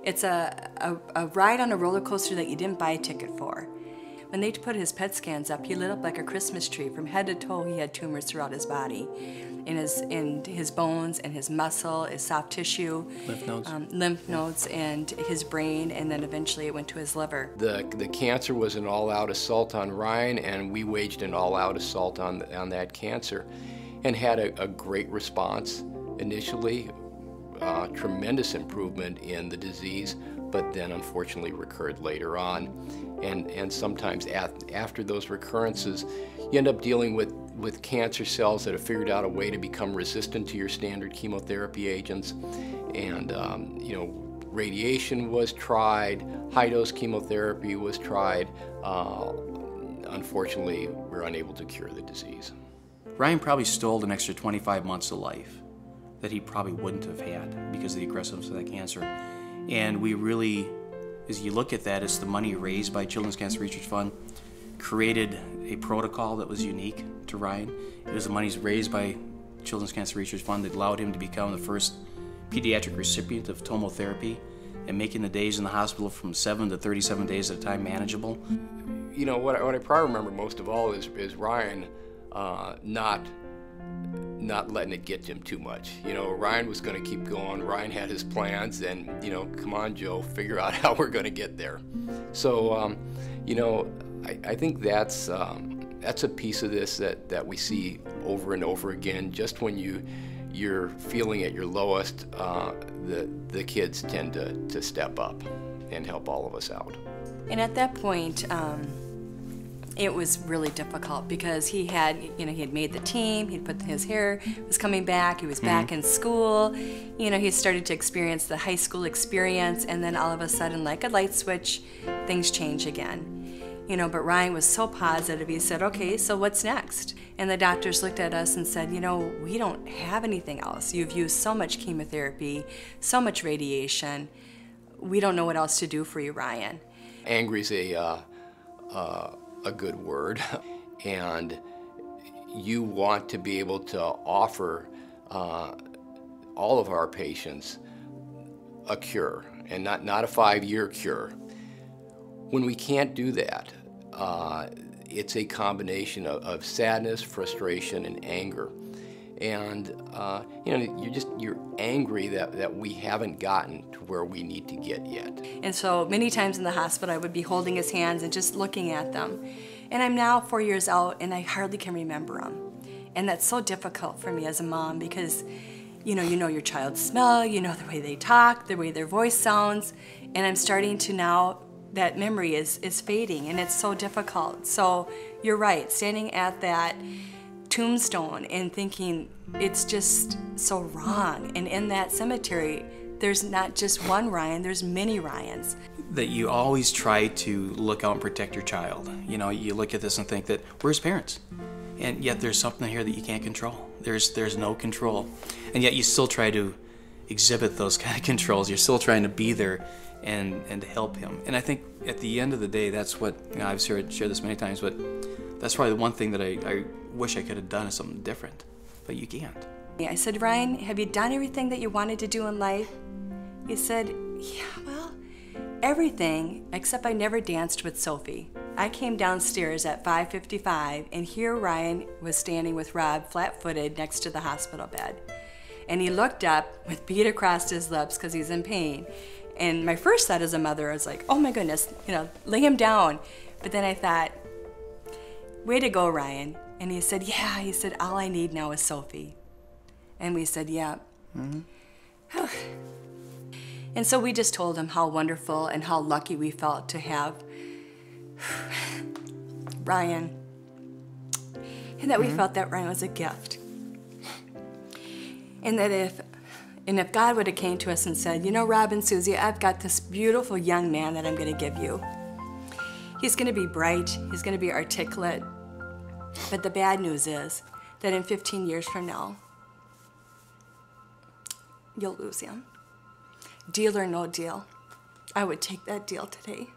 It's a ride on a roller coaster that you didn't buy a ticket for. When they put his PET scans up, he lit up like a Christmas tree. From head to toe, he had tumors throughout his body, in his bones and his muscle, his soft tissue, lymph nodes, and his brain, and then eventually it went to his liver. The cancer was an all-out assault on Ryan, and we waged an all-out assault on that cancer, and had a great response initially. Tremendous improvement in the disease, but then unfortunately recurred later on. And sometimes after those recurrences, you end up dealing with cancer cells that have figured out a way to become resistant to your standard chemotherapy agents. And you know, radiation was tried, high-dose chemotherapy was tried. Unfortunately, we're unable to cure the disease. Ryan probably stole an extra 25 months of life that he probably wouldn't have had because of the aggressiveness of that cancer. And we really, as you look at that, it's the money raised by Children's Cancer Research Fund, created a protocol that was unique to Ryan. It was the monies raised by Children's Cancer Research Fund that allowed him to become the first pediatric recipient of TomoTherapy and making the days in the hospital from 7 to 37 days at a time manageable. You know, what I probably remember most of all is Ryan not letting it get to him too much. You know, Ryan was going to keep going. Ryan had his plans, and you know, come on, Joe, figure out how we're going to get there. So, you know, I think that's a piece of this that we see over and over again. Just when you're feeling at your lowest, the kids tend to step up and help all of us out. And at that point, it was really difficult because he had made the team, he'd put his hair was coming back, he was back in school, you know, he started to experience the high school experience, and then all of a sudden, like a light switch, things change again. You know, but Ryan was so positive, he said, okay, so what's next? And the doctors looked at us and said, you know, we don't have anything else. You've used so much chemotherapy, so much radiation, we don't know what else to do for you, Ryan. Angry's a good word, and you want to be able to offer all of our patients a cure, and not a 5-year cure. When we can't do that, it's a combination of sadness, frustration, and anger. And you know, you're angry that we haven't gotten to where we need to get yet. And so many times in the hospital I would be holding his hands and just looking at them. And I'm now 4 years out and I hardly can remember them. And that's so difficult for me as a mom because you know your child's smell, you know the way they talk, the way their voice sounds, and I'm starting to now, that memory is fading, and it's so difficult. So you're right, standing at that tombstone and thinking it's just so wrong, and in that cemetery there's not just one Ryan, there's many Ryans. That you always try to look out and protect your child. You know, you look at this and think that we're his parents, and yet there's something here that you can't control. There's no control, and yet you still try to exhibit those kind of controls. You're still trying to be there and help him. And I think at the end of the day, that's what, you know, I've shared this many times, but that's probably the one thing that I wish I could have done is something different, but you can't. I said, Ryan, have you done everything that you wanted to do in life? He said, yeah, well, everything, except I never danced with Sophie. I came downstairs at 5:55, and here Ryan was standing with Rob flat-footed next to the hospital bed. And he looked up with bead across his lips because he's in pain. And my first thought as a mother, I was like, oh my goodness, you know, lay him down. But then I thought, way to go, Ryan. And he said, yeah, he said, all I need now is Sophie. And we said, yeah. And so we just told him how wonderful and how lucky we felt to have Ryan. And that we felt that Ryan was a gift. And that if God would have came to us and said, you know, Rob and Susie, I've got this beautiful young man that I'm going to give you. He's going to be bright, he's going to be articulate, but the bad news is that in 15 years from now, you'll lose him. Deal or no deal, I would take that deal today.